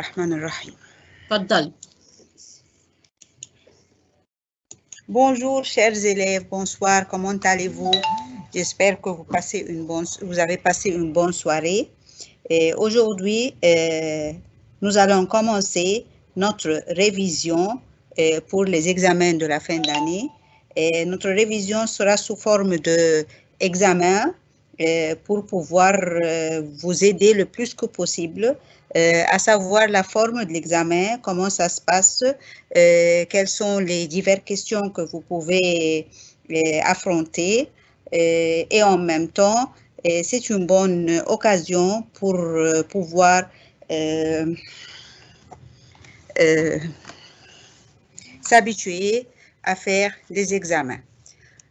Bismillahirrahmanirrahim. تفضل. Bonjour chers élèves, bonsoir, comment allez-vous? J'espère que vous avez passé une bonne soirée. Aujourd'hui, nous allons commencer notre révision pour les examens de la fin d'année. Notre révision sera sous forme d'examen pour pouvoir vous aider le plus que possible, à savoir la forme de l'examen, comment ça se passe, quelles sont les diverses questions que vous pouvez affronter et en même temps, c'est une bonne occasion pour pouvoir s'habituer à faire des examens.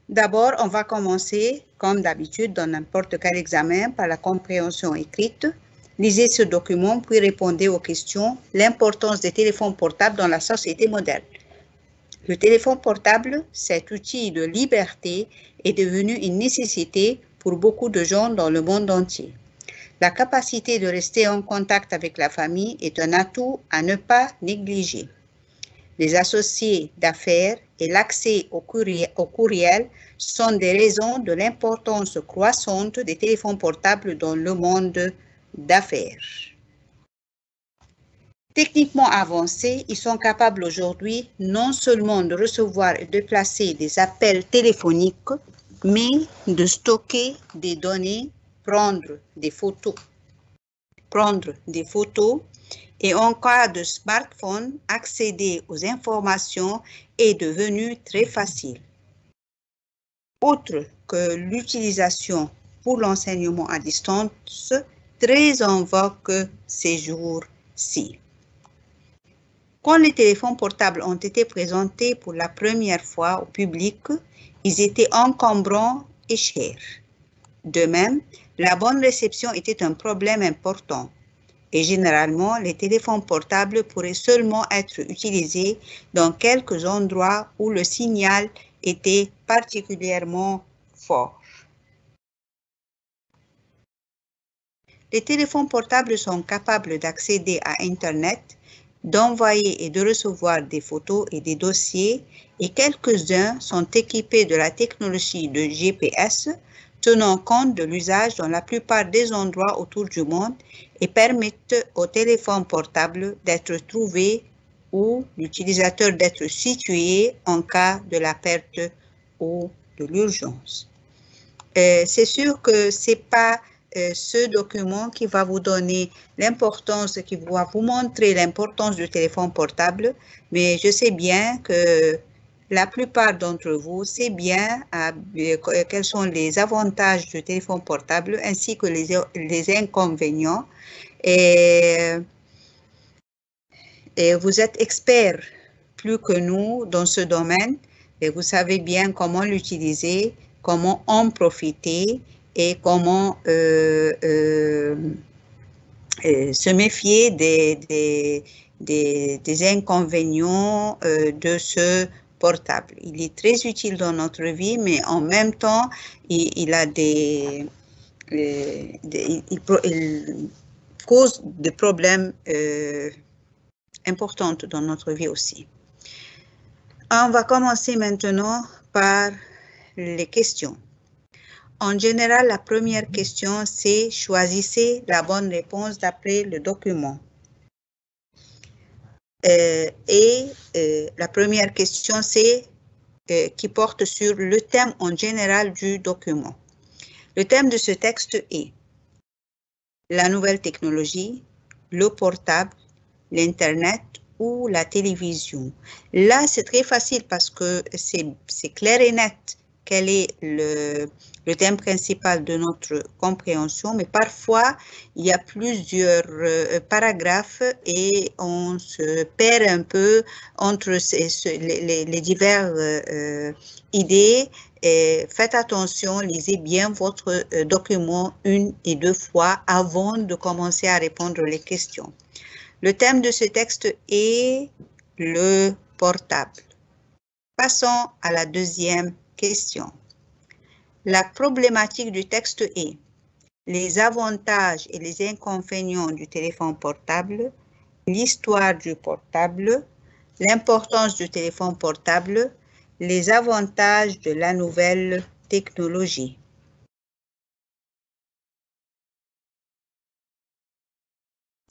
D'abord, on va commencer, comme d'habitude, dans n'importe quel examen, par la compréhension écrite. Lisez ce document, puis répondez aux questions. L'importance des téléphones portables dans la société moderne. Le téléphone portable, cet outil de liberté, est devenu une nécessité pour beaucoup de gens dans le monde entier. La capacité de rester en contact avec la famille est un atout à ne pas négliger. Les associés d'affaires et l'accès au courriel sont des raisons de l'importance croissante des téléphones portables dans le monde d'affaires. Techniquement avancés, ils sont capables aujourd'hui non seulement de recevoir et de placer des appels téléphoniques, mais de stocker des données, prendre des photos. Et en cas de smartphone, accéder aux informations est devenu très facile. Outre que l'utilisation pour l'enseignement à distance, très en vogue ces jours-ci. Quand les téléphones portables ont été présentés pour la première fois au public, ils étaient encombrants et chers. De même, la bonne réception était un problème important. Et généralement, les téléphones portables pourraient seulement être utilisés dans quelques endroits où le signal était particulièrement fort. Les téléphones portables sont capables d'accéder à Internet, d'envoyer et de recevoir des photos et des dossiers, et quelques-uns sont équipés de la technologie de GPS, tenant compte de l'usage dans la plupart des endroits autour du monde et permettent au téléphone portable d'être trouvé ou l'utilisateur d'être situé en cas de la perte ou de l'urgence. C'est sûr que ce n'est pas ce document qui va vous donner l'importance, qui va vous montrer l'importance du téléphone portable, mais je sais bien que la plupart d'entre vous sait bien quels sont les avantages du téléphone portable ainsi que les inconvénients. Et vous êtes experts plus que nous dans ce domaine et vous savez bien comment l'utiliser, comment en profiter et comment se méfier des inconvénients de ce portable. Il est très utile dans notre vie, mais en même temps, il cause des problèmes importants dans notre vie aussi. On va commencer maintenant par les questions. En général, la première question, c'est choisissez la bonne réponse d'après le document. La première question, c'est qui porte sur le thème en général du document. Le thème de ce texte est la nouvelle technologie, le portable, l'Internet ou la télévision. Là, c'est très facile parce que c'est clair et net quel est le thème principal de notre compréhension, mais parfois, il y a plusieurs paragraphes et on se perd un peu entre les diverses idées. Et faites attention, lisez bien votre document une et deux fois avant de commencer à répondre les questions. Le thème de ce texte est le portable. Passons à la deuxième question. La problématique du texte est les avantages et les inconvénients du téléphone portable l'histoire du portable, l'importance du téléphone portable, les avantages de la nouvelle technologie.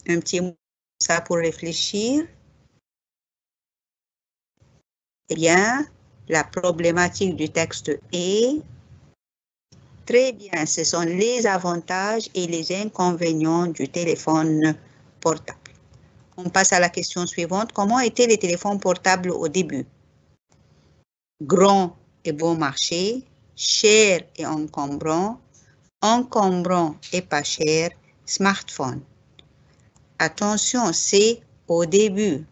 Un petit mot ça pour réfléchir. Eh bien, la problématique du texte est très bien, ce sont les avantages et les inconvénients du téléphone portable. On passe à la question suivante. Comment étaient les téléphones portables au début? Grand et bon marché, cher et encombrant et pas cher, smartphone. Attention, c'est au début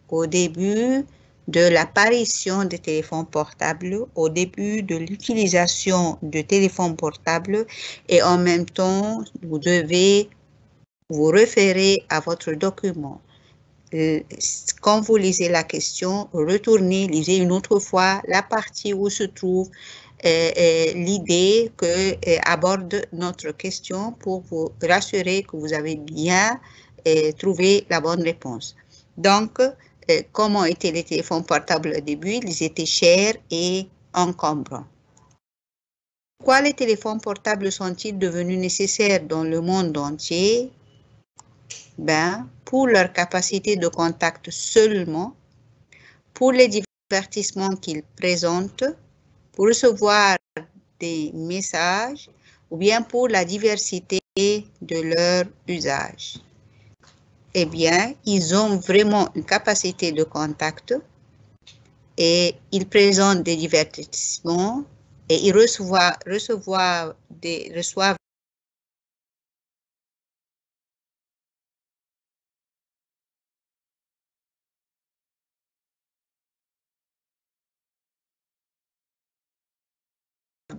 de l'apparition des téléphones portables, au début de l'utilisation de téléphones portables et en même temps, vous devez vous référer à votre document. Quand vous lisez la question, retournez, lisez une autre fois la partie où se trouve l'idée que aborde notre question pour vous rassurer que vous avez bien trouvé la bonne réponse. Donc, comment étaient les téléphones portables au début? Ils étaient chers et encombrants. Pourquoi les téléphones portables sont-ils devenus nécessaires dans le monde entier? Ben, pour leur capacité de contact seulement, pour les divertissements qu'ils présentent, pour recevoir des messages ou bien pour la diversité de leur usage. Eh bien, ils ont vraiment une capacité de contact et ils présentent des divertissements et ils reçoivent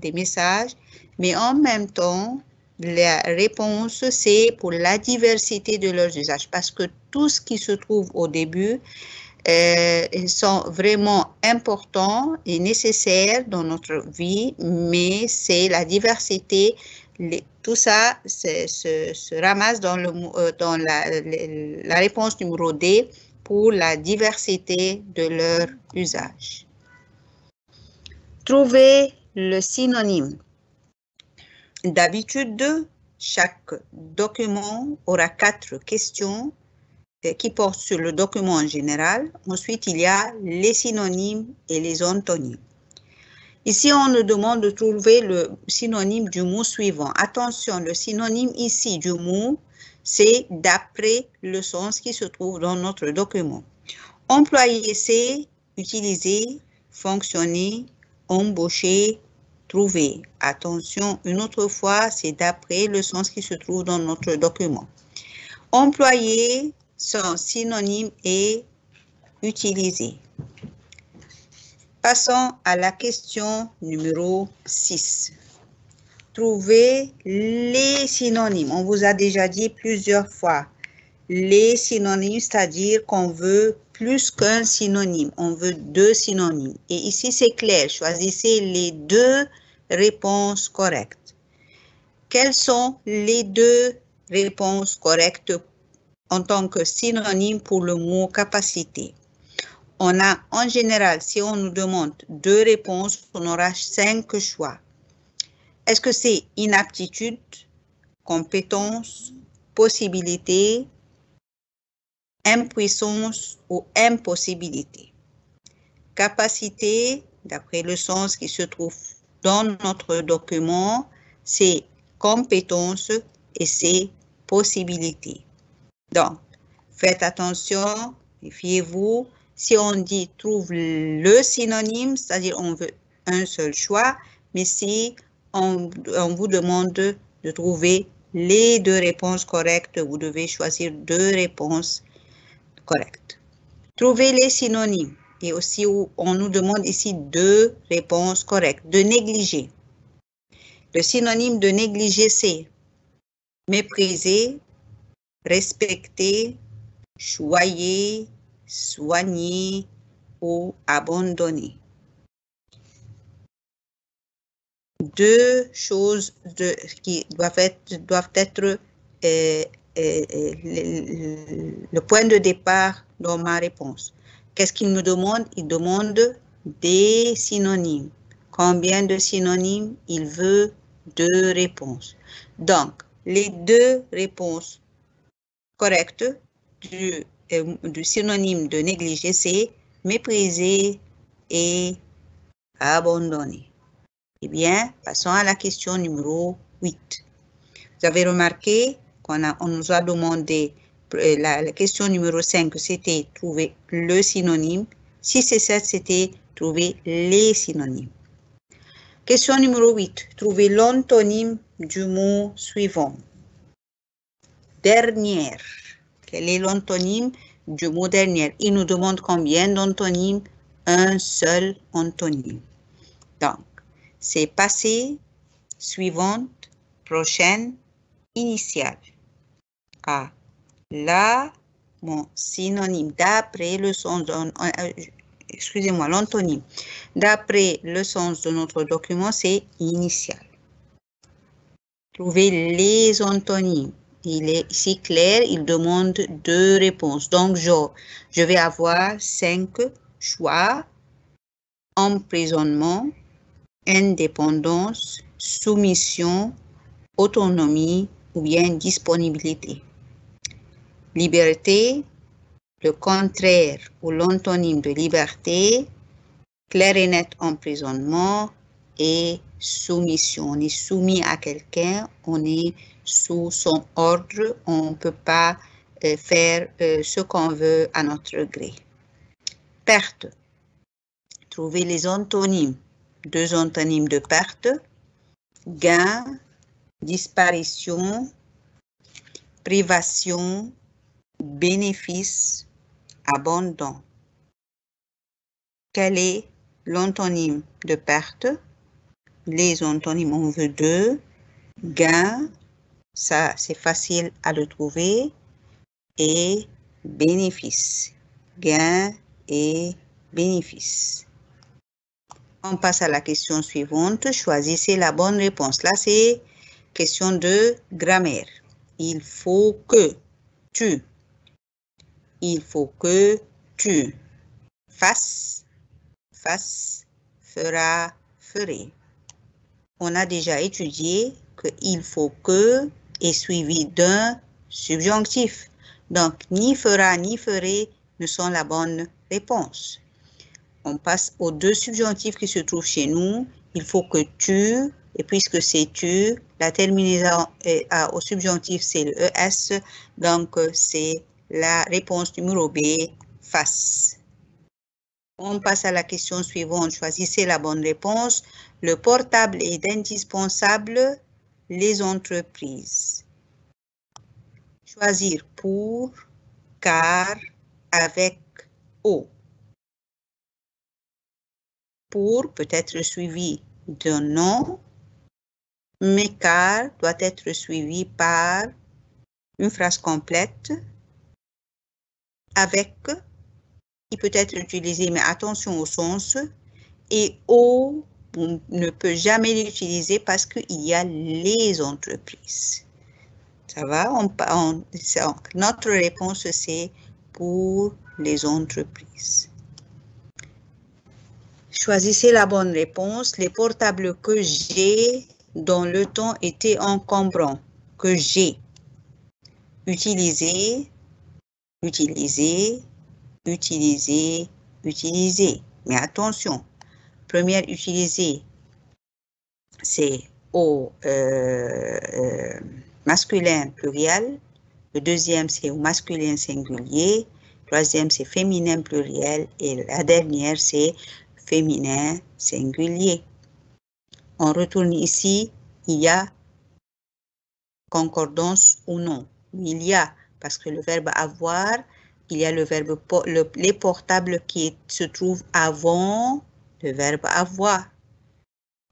des messages, mais en même temps, la réponse, c'est pour la diversité de leurs usages, parce que tout ce qui se trouve au début sont vraiment importants et nécessaires dans notre vie, mais c'est la diversité, tout ça se ramasse dans la réponse numéro D pour la diversité de leur usage. Trouvez le synonyme. D'habitude, chaque document aura 4 questions qui portent sur le document en général. Ensuite, il y a les synonymes et les antonymes. Ici, on nous demande de trouver le synonyme du mot suivant. Attention, le synonyme ici du mot, c'est d'après le sens qui se trouve dans notre document. Employer, c'est utiliser, fonctionner, embaucher, trouver. Attention, une autre fois, c'est d'après le sens qui se trouve dans notre document. Employer, son synonyme est utiliser. Passons à la question numéro 6. Trouver les synonymes. On vous a déjà dit plusieurs fois. Les synonymes, c'est-à-dire qu'on veut plus qu'un synonyme. On veut 2 synonymes. Et ici, c'est clair. Choisissez les 2 réponses correctes. Quelles sont les 2 réponses correctes en tant que synonyme pour le mot capacité? On a en général, si on nous demande 2 réponses, on aura 5 choix. Est-ce que c'est inaptitude, compétence, possibilité, impuissance ou impossibilité? Capacité, d'après le sens qui se trouve dans notre document, c'est compétence et c'est possibilité. Donc, faites attention, méfiez-vous. Si on dit trouve le synonyme, c'est-à-dire on veut un seul choix, mais si on vous demande de trouver les 2 réponses correctes, vous devez choisir 2 réponses correctes. Trouvez les synonymes. Et aussi, on nous demande ici 2 réponses correctes. De négliger. Le synonyme de négliger, c'est mépriser, respecter, choyer, soigner ou abandonner. 2 choses qui doivent être le point de départ dans ma réponse. Qu'est-ce qu'il me demande? Il demande des synonymes. Combien de synonymes? Il veut 2 réponses. Donc, les 2 réponses correctes du synonyme de négliger, c'est mépriser et abandonner. Eh bien, passons à la question numéro 8. Vous avez remarqué qu'on nous a demandé, la question numéro 5, c'était trouver le synonyme. 6 et 7, c'était trouver les synonymes. Question numéro 8, trouver l'antonyme du mot suivant. Dernière. Quel est l'antonyme du mot dernière? Il nous demande combien d'antonymes? Un seul antonyme. Donc, c'est passé, suivante, prochaine, initiale. Ah, là, mon synonyme d'après le sens excusez-moi, l'antonyme. D'après le sens de notre document, c'est initial. Trouvez les antonymes. Il est ici clair, il demande 2 réponses. Donc, je vais avoir 5 choix. Emprisonnement, indépendance, soumission, autonomie ou bien disponibilité. Liberté, le contraire ou l'antonyme de liberté, clair et net emprisonnement et soumission. On est soumis à quelqu'un, on est sous son ordre, on ne peut pas faire ce qu'on veut à notre gré. Perte. Trouvez les antonymes. 2 antonymes de perte. Gain, disparition, privation, bénéfice, abandon. Quel est l'antonyme de perte? Les antonymes, on veut 2. Gain, ça c'est facile à le trouver. Et bénéfice. Gain et bénéfice. On passe à la question suivante. Choisissez la bonne réponse. Là, c'est question de grammaire. Il faut que tu. Il faut que tu fasses, fera, ferait. On a déjà étudié que il faut que est suivi d'un subjonctif. Donc, ni fera ni ferait ne sont la bonne réponse. On passe aux 2 subjonctifs qui se trouvent chez nous. Il faut que tu, et puisque c'est tu, la terminaison au subjonctif, c'est le ES. Donc, c'est la réponse numéro B, fasse. On passe à la question suivante. Choisissez la bonne réponse. Le portable est indispensable. Les entreprises. Choisir pour, car, avec, au. Pour peut être suivi d'un nom, mais car doit être suivi par une phrase complète. Avec, il peut être utilisé, mais attention au sens. Et au, on ne peut jamais l'utiliser parce qu'il y a les entreprises. Ça va? Notre réponse, c'est pour les entreprises. Choisissez la bonne réponse. Les portables que j'ai dans le temps étaient encombrants. Que j'ai utilisé, utilisé, utilisé, utilisé. Mais attention, première utilisé, c'est au masculin pluriel. Le deuxième, c'est au masculin singulier. Troisième, c'est féminin pluriel. Et la dernière, c'est féminin singulier. On retourne ici, il y a concordance ou non. Il y a, parce que le verbe avoir, il y a le verbe les portables qui se trouvent avant le verbe avoir.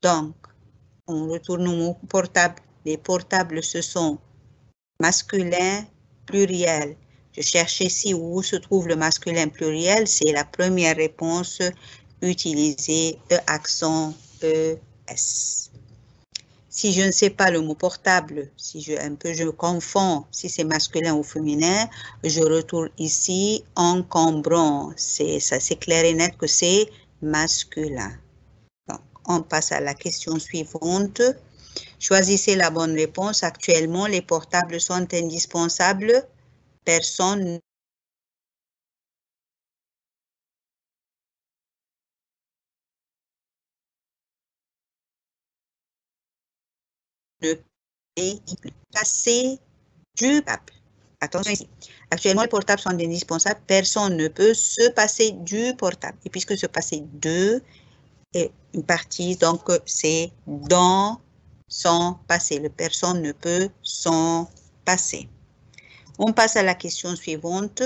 Donc, on retourne au mot portable. Les portables, ce sont masculin pluriel. Je cherche ici où se trouve le masculin pluriel. C'est la première réponse utilisée, accent ES. Si je ne sais pas le mot portable, si je confonds si c'est masculin ou féminin, je retourne ici encombrant. C'est clair et net que c'est masculin. Donc, on passe à la question suivante. Choisissez la bonne réponse. Actuellement, les portables sont indispensables. Personne ne peut passer du portable. Attention ici. Actuellement, les portables sont indispensables. Personne ne peut se passer du portable. Et puisque se passer de est une partie, donc c'est dans, sans passer. Le personne ne peut s'en passer. On passe à la question suivante.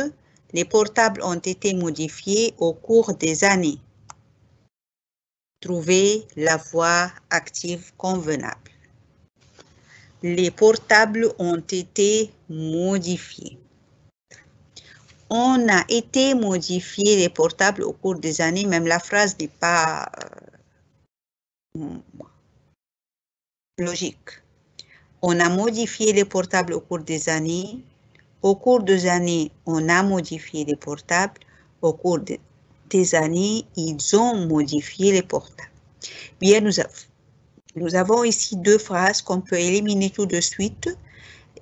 Les portables ont été modifiés au cours des années. Trouvez la voie active convenable. Les portables ont été modifiés. On a été modifié les portables au cours des années, même la phrase n'est pas logique. On a modifié les portables au cours des années. Au cours des années, on a modifié les portables. Au cours des années, ils ont modifié les portables. Bien, nous avons ici deux phrases qu'on peut éliminer tout de suite.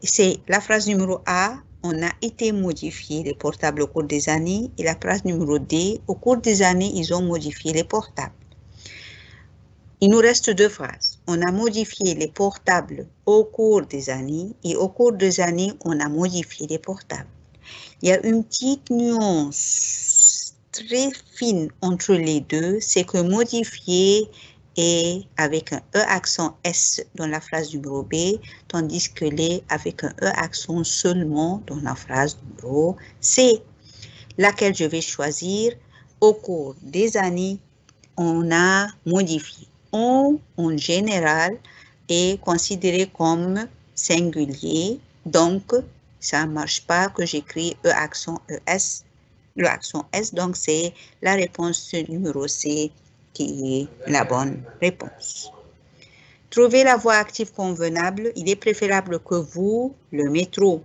C'est la phrase numéro A, on a été modifié les portables au cours des années. Et la phrase numéro D, au cours des années, ils ont modifié les portables. Il nous reste deux phrases. On a modifié les portables au cours des années et au cours des années, on a modifié les portables. Il y a une petite nuance très fine entre les deux, c'est que modifier est avec un E accent S dans la phrase numéro B, tandis que les avec un E accent seulement dans la phrase numéro C, laquelle je vais choisir. Au cours des années, on a modifié. On, en général, est considéré comme singulier, donc ça ne marche pas que j'écris E accent ES, le accent S, donc c'est la réponse numéro C qui est la bonne réponse. Trouvez la voie active convenable. Il est préférable que vous, le métro,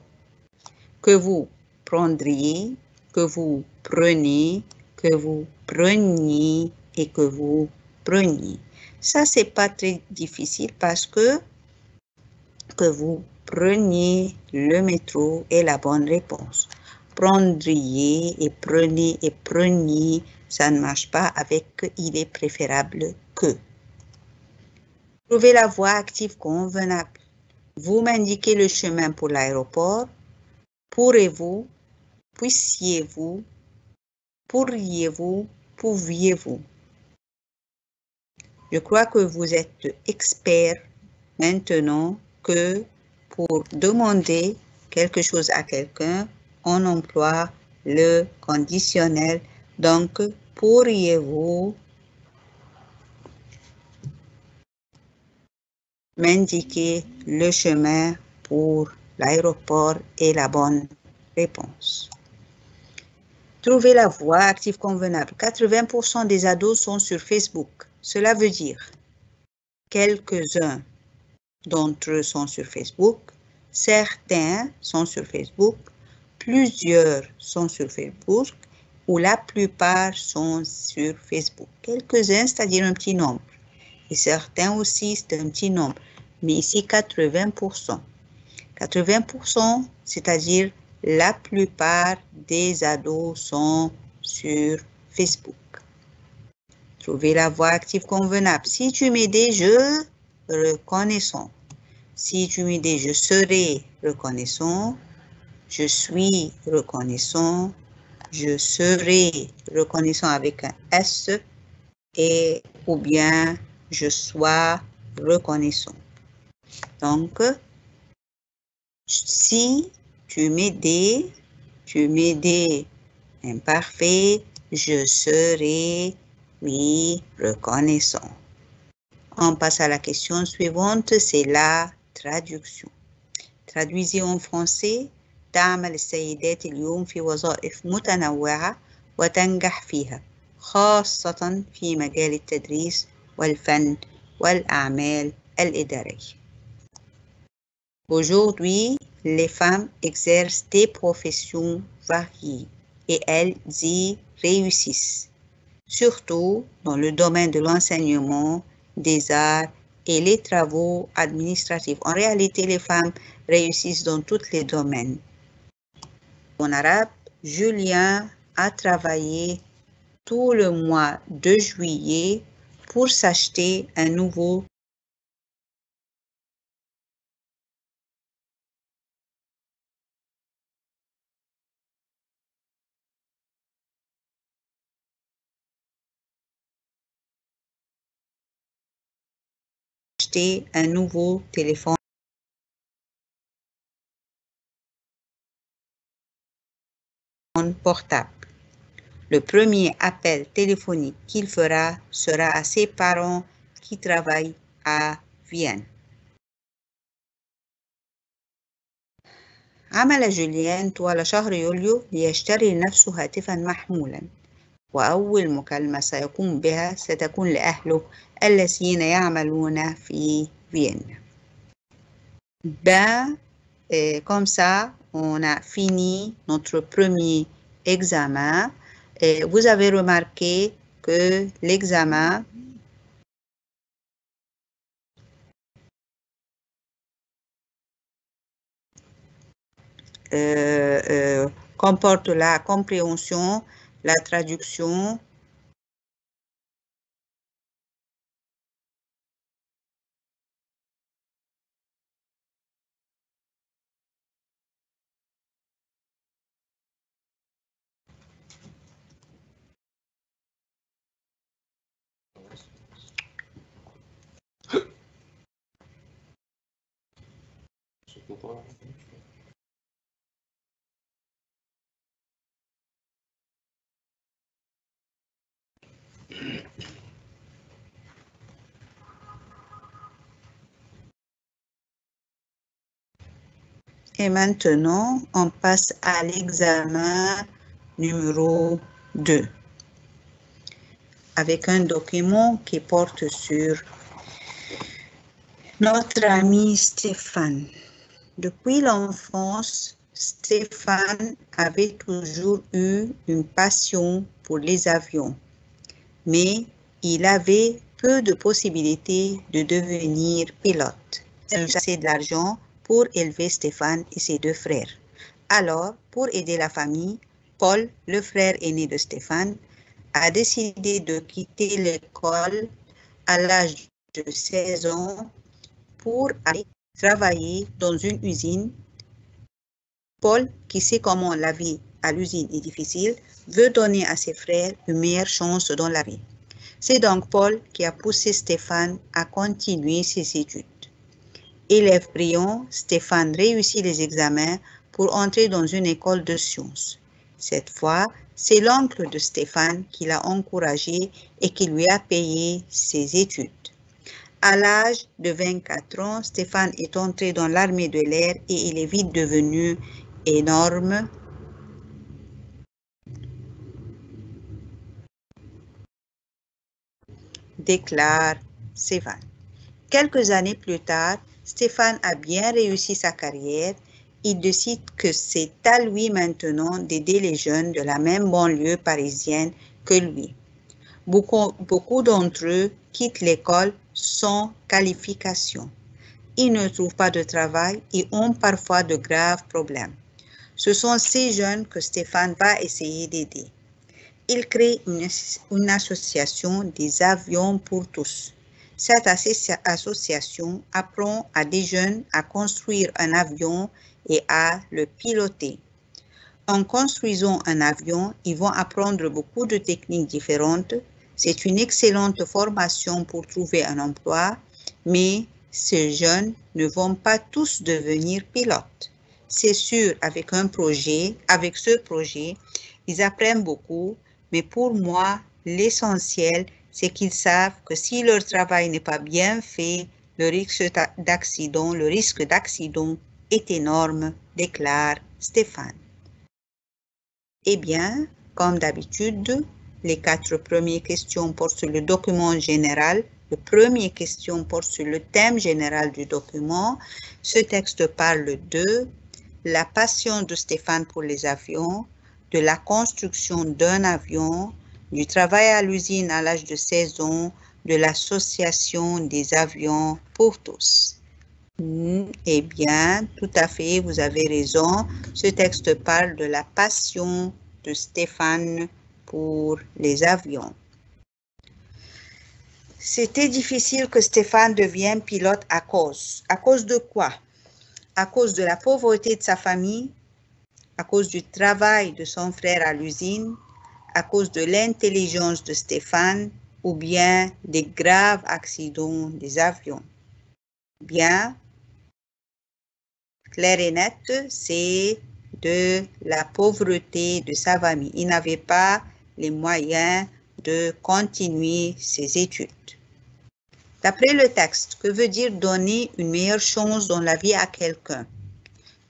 que vous prendriez, que vous prenez, que vous preniez et que vous preniez. Ça, c'est pas très difficile parce que vous preniez le métro est la bonne réponse. Prendriez et preniez, ça ne marche pas avec il est préférable que. Trouvez la voie active convenable. Vous m'indiquez le chemin pour l'aéroport. Pourrez-vous, puissiez-vous, pourriez-vous, pouviez-vous. Je crois que vous êtes expert maintenant que pour demander quelque chose à quelqu'un, on emploie le conditionnel. Donc, pourriez-vous m'indiquer le chemin pour l'aéroport est la bonne réponse. Trouvez la voie active convenable. 80% des ados sont sur Facebook. Cela veut dire quelques-uns d'entre eux sont sur Facebook, certains sont sur Facebook, plusieurs sont sur Facebook ou la plupart sont sur Facebook. Quelques-uns, c'est-à-dire un petit nombre. Et certains aussi, c'est un petit nombre. Mais ici, 80%. 80%, c'est-à-dire la plupart des ados sont sur Facebook. Trouvez la voie active convenable. Si tu m'aides, je reconnaissant. Si tu m'aides, je serai reconnaissant. Je suis reconnaissant. Je serai reconnaissant avec un S et ou bien je sois reconnaissant. Donc, si tu m'aides imparfait, je serai, oui, reconnaissant. On passe à la question suivante, c'est la traduction. Traduisez en français. تعمل السيدات اليوم في وظائف متنوعة وتنجح فيها خاصة في مجال التدريس والفن والأعمال الإدارية. Aujourd'hui, les femmes exercent des professions variées et elles y réussissent, surtout dans le domaine de l'enseignement, des arts et les travaux administratifs. En réalité, les femmes réussissent dans tous les domaines. En arabe, Julien a travaillé tout le mois de juillet pour s'acheter un nouveau téléphone portable. Le premier appel téléphonique qu'il fera sera à ses parents qui travaillent à Vienne. عمل جوليان طوال شهر يوليو ليشتري لنفسه هاتفا محمولا، وأول مكالمة سيقوم بها ستكون لأهله الذين يعملون في فيينا. Comme ça, on a fini notre premier examen. Vous avez remarqué que l'examen comporte la compréhension, la traduction, et maintenant on passe à l'examen numéro 2 avec un document qui porte sur notre ami Stéphane. Depuis l'enfance, Stéphane avait toujours eu une passion pour les avions, mais il avait peu de possibilités de devenir pilote. Il avait assez d'argent pour élever Stéphane et ses deux frères. Alors, pour aider la famille, Paul, le frère aîné de Stéphane, a décidé de quitter l'école à l'âge de 16 ans pour aller travailler dans une usine. Paul, qui sait comment la vie à l'usine est difficile, veut donner à ses frères une meilleure chance dans la vie. C'est donc Paul qui a poussé Stéphane à continuer ses études. Élève brillant, Stéphane réussit les examens pour entrer dans une école de sciences. Cette fois, c'est l'oncle de Stéphane qui l'a encouragé et qui lui a payé ses études. À l'âge de 24 ans, Stéphane est entré dans l'armée de l'air et il est vite devenu énorme. Déclare Stéphane. Quelques années plus tard, Stéphane a bien réussi sa carrière. Il décide que c'est à lui maintenant d'aider les jeunes de la même banlieue parisienne que lui. Beaucoup d'entre eux quittent l'école sans qualification. Ils ne trouvent pas de travail et ont parfois de graves problèmes. Ce sont ces jeunes que Stéphane va essayer d'aider. Il crée une association des avions pour tous. Cette association apprend à des jeunes à construire un avion et à le piloter. En construisant un avion, ils vont apprendre beaucoup de techniques différentes. C'est une excellente formation pour trouver un emploi, mais ces jeunes ne vont pas tous devenir pilotes. C'est sûr, avec ce projet, ils apprennent beaucoup, mais pour moi, l'essentiel, c'est qu'ils savent que si leur travail n'est pas bien fait, le risque d'accident est énorme, déclare Stéphane. Eh bien, comme d'habitude, les 4 premières questions portent sur le document général La première question porte sur le thème général du document. Ce texte parle de la passion de Stéphane pour les avions, de la construction d'un avion, du travail à l'usine à l'âge de 16 ans, de l'association des avions pour tous. Eh bien, tout à fait, vous avez raison. Ce texte parle de la passion de Stéphane pour les avions. C'était difficile que Stéphane devienne pilote à cause. À cause de quoi? À cause de la pauvreté de sa famille, à cause du travail de son frère à l'usine, à cause de l'intelligence de Stéphane ou bien des graves accidents des avions. Bien, clair et net, c'est de la pauvreté de sa famille. Il n'avait pas les moyens de continuer ses études. D'après le texte, que veut dire donner une meilleure chance dans la vie à quelqu'un?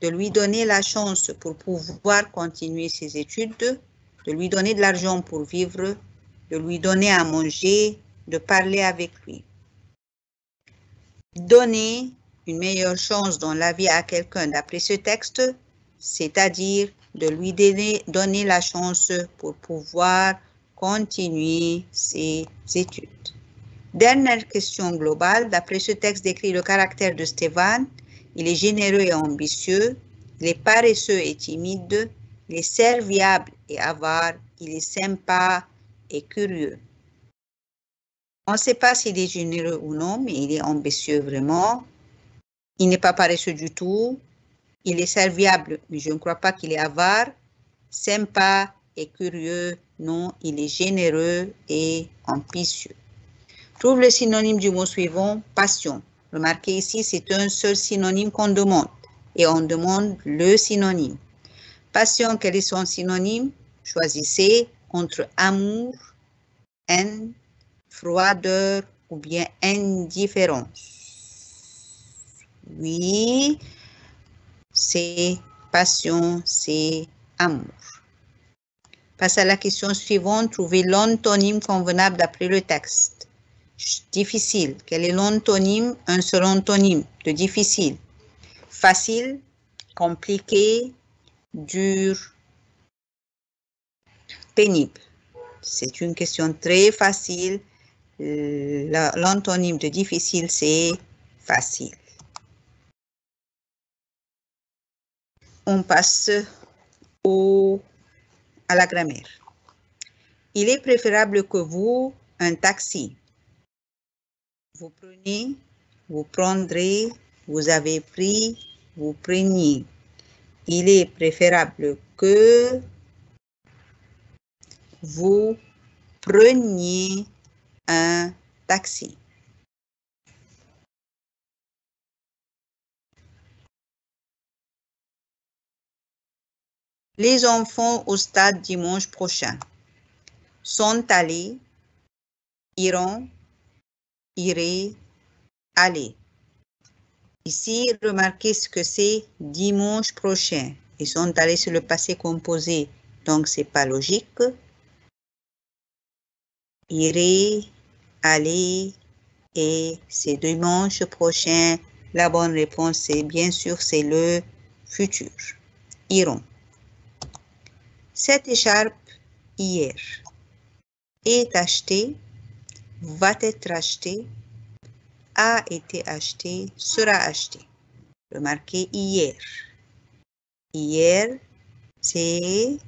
De lui donner la chance pour pouvoir continuer ses études, de lui donner de l'argent pour vivre, de lui donner à manger, de parler avec lui. Donner une meilleure chance dans la vie à quelqu'un d'après ce texte, c'est-à-dire de lui donner la chance pour pouvoir continuer ses études. Dernière question globale, d'après ce texte décrit le caractère de Stéphane. Il est généreux et ambitieux, il est paresseux et timide, il est serviable et avare, il est sympa et curieux. On ne sait pas s'il est généreux ou non, mais il est ambitieux vraiment. Il n'est pas paresseux du tout. Il est serviable, mais je ne crois pas qu'il est avare. Sympa et curieux, non, il est généreux et ambitieux. Trouve le synonyme du mot suivant, passion. Remarquez ici, c'est un seul synonyme qu'on demande. Et on demande le synonyme. Passion, quel est son synonyme? Choisissez entre amour, haine, froideur ou bien indifférence. Oui, c'est passion, c'est amour. Passe à la question suivante. Trouvez l'antonyme convenable d'après le texte. Difficile. Quel est l'antonyme? Un seul antonyme de difficile. Facile, compliqué, dur, pénible. C'est une question très facile. L'antonyme de difficile, c'est facile. On passe à la grammaire. Il est préférable que vous, un taxi. Vous prenez, vous prendrez, vous avez pris, vous preniez. Il est préférable que vous preniez un taxi. Les enfants au stade dimanche prochain sont allés, iront, iraient, aller. Ici, remarquez ce que c'est dimanche prochain. Ils sont allés sur le passé composé, donc c'est pas logique. Irait, aller, et c'est dimanche prochain. La bonne réponse, c'est bien sûr, c'est le futur. Iront. Cette écharpe, hier, est achetée, va être achetée, a été achetée, sera achetée. Remarquez hier. Hier, c'est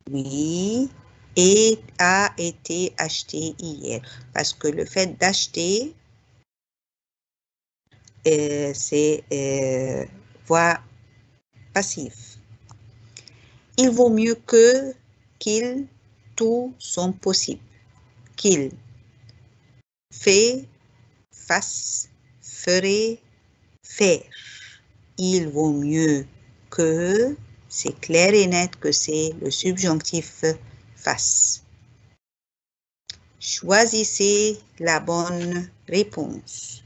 oui, et a été acheté hier. Parce que le fait d'acheter, c'est voix passive. Il vaut mieux que, qu'il, tout sont possibles. Qu'il, fait, fasse, ferait, faire. Il vaut mieux que, c'est clair et net que c'est le subjonctif fasse. Choisissez la bonne réponse.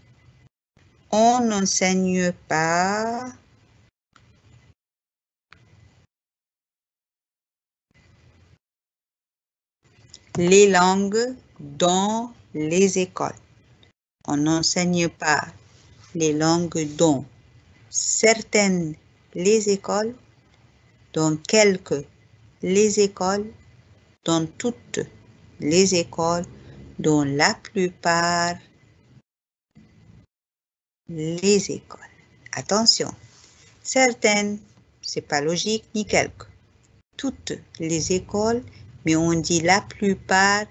On n'enseigne pas les langues dans les écoles. on n'enseigne pas les langues dans certaines les écoles, dans quelques les écoles, dans toutes les écoles, dans la plupart les écoles. Attention, certaines, c'est pas logique, ni quelques. Toutes les écoles, mais on dit la plupart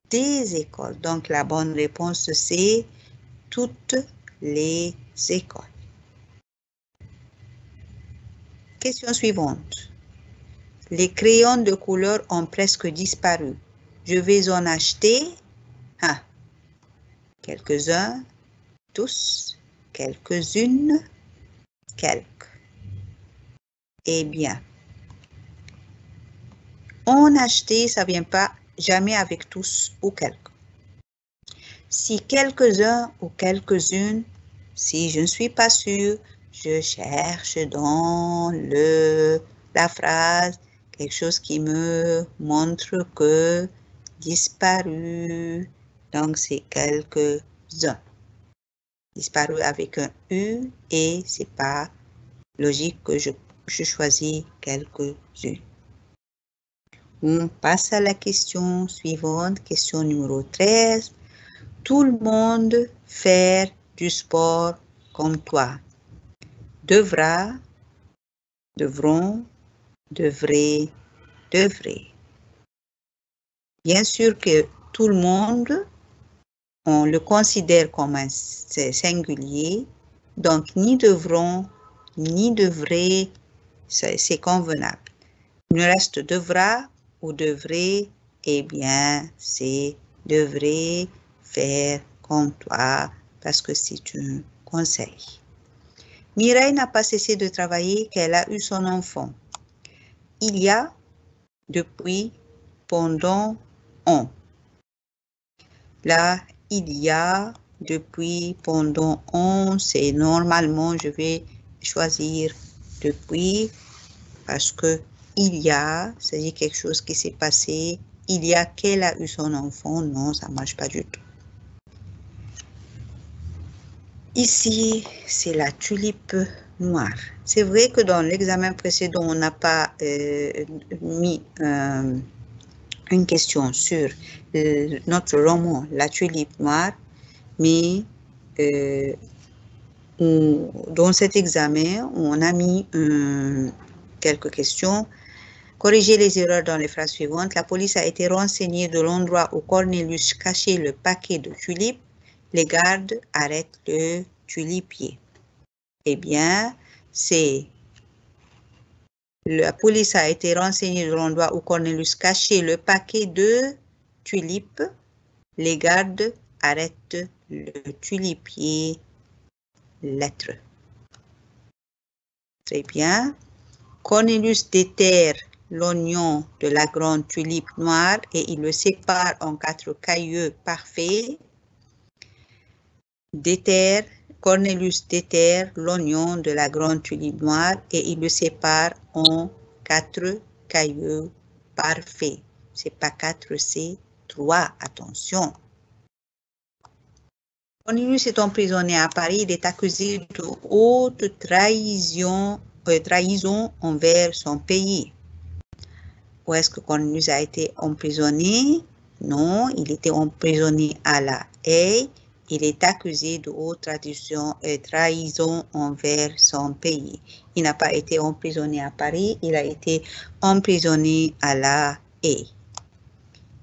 des écoles. Donc la bonne réponse c'est toutes les écoles. Question suivante. Les crayons de couleur ont presque disparu. Je vais en acheter quelques-uns, tous, quelques-unes, quelques. Eh bien, en acheter, ça ne vient pas jamais avec tous ou quelques. Si quelques-uns ou quelques-unes, si je ne suis pas sûre, je cherche dans la phrase quelque chose qui me montre que disparu. Donc, c'est quelques-uns. Disparu avec un U et c'est pas logique que je choisis quelques-unes. On passe à la question suivante, question numéro 13. Tout le monde faire du sport comme toi. Devra, devront, devrait, devrait. Bien sûr que tout le monde, on le considère comme un singulier, donc ni devront, ni devrait, c'est convenable. Il nous reste devra ou devrait, eh bien, c'est devrait faire comme toi parce que c'est un conseil. Mireille n'a pas cessé de travailler qu'elle a eu son enfant. Il y a, depuis, pendant, on. Là, il y a, depuis, pendant, on, c'est normalement, je vais choisir depuis parce que il y a, c'est quelque chose qui s'est passé. Il y a qu'elle a eu son enfant. Non, ça ne marche pas du tout. Ici, c'est la tulipe noire. C'est vrai que dans l'examen précédent, on n'a pas mis une question sur notre roman, La tulipe noire, mais dans cet examen, on a mis quelques questions. Corriger les erreurs dans les phrases suivantes. La police a été renseignée de l'endroit où Cornelius cachait le paquet de tulipes. Les gardes arrêtent le tulipier. Eh bien, c'est la police a été renseignée de l'endroit où Cornelius cachait le paquet de tulipes. Les gardes arrêtent le tulipier. Lettre. Très bien. Cornelius déterre l'oignon de la grande tulipe noire et il le sépare en 4 cailloux parfaits. Cornelius déterre l'oignon de la grande tulipe noire et il le sépare en 4 cailloux parfaits. C'est pas 4, c'est 3. Attention. Cornelius est emprisonné à Paris. Il est accusé de haute trahison envers son pays. Où est-ce que Cornelius a été emprisonné? Non, il était emprisonné à La Haye. Il est accusé de haute trahison envers son pays. Il n'a pas été emprisonné à Paris, il a été emprisonné à La Haye.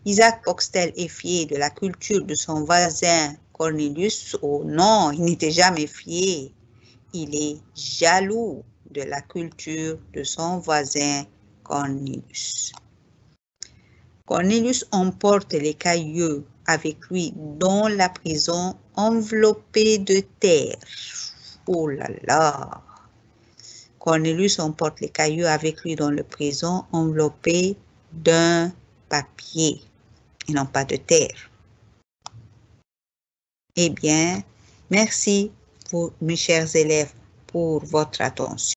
Isaac Boxtel est fier de la culture de son voisin Cornelius. Oh non, il n'était jamais fier. Il est jaloux de la culture de son voisin Cornelius. Cornelius emporte les cailloux avec lui dans la prison enveloppée de terre. Oh là là! Cornelius emporte les cailloux avec lui dans la prison enveloppée d'un papier et non pas de terre. Eh bien, merci mes chers élèves pour votre attention.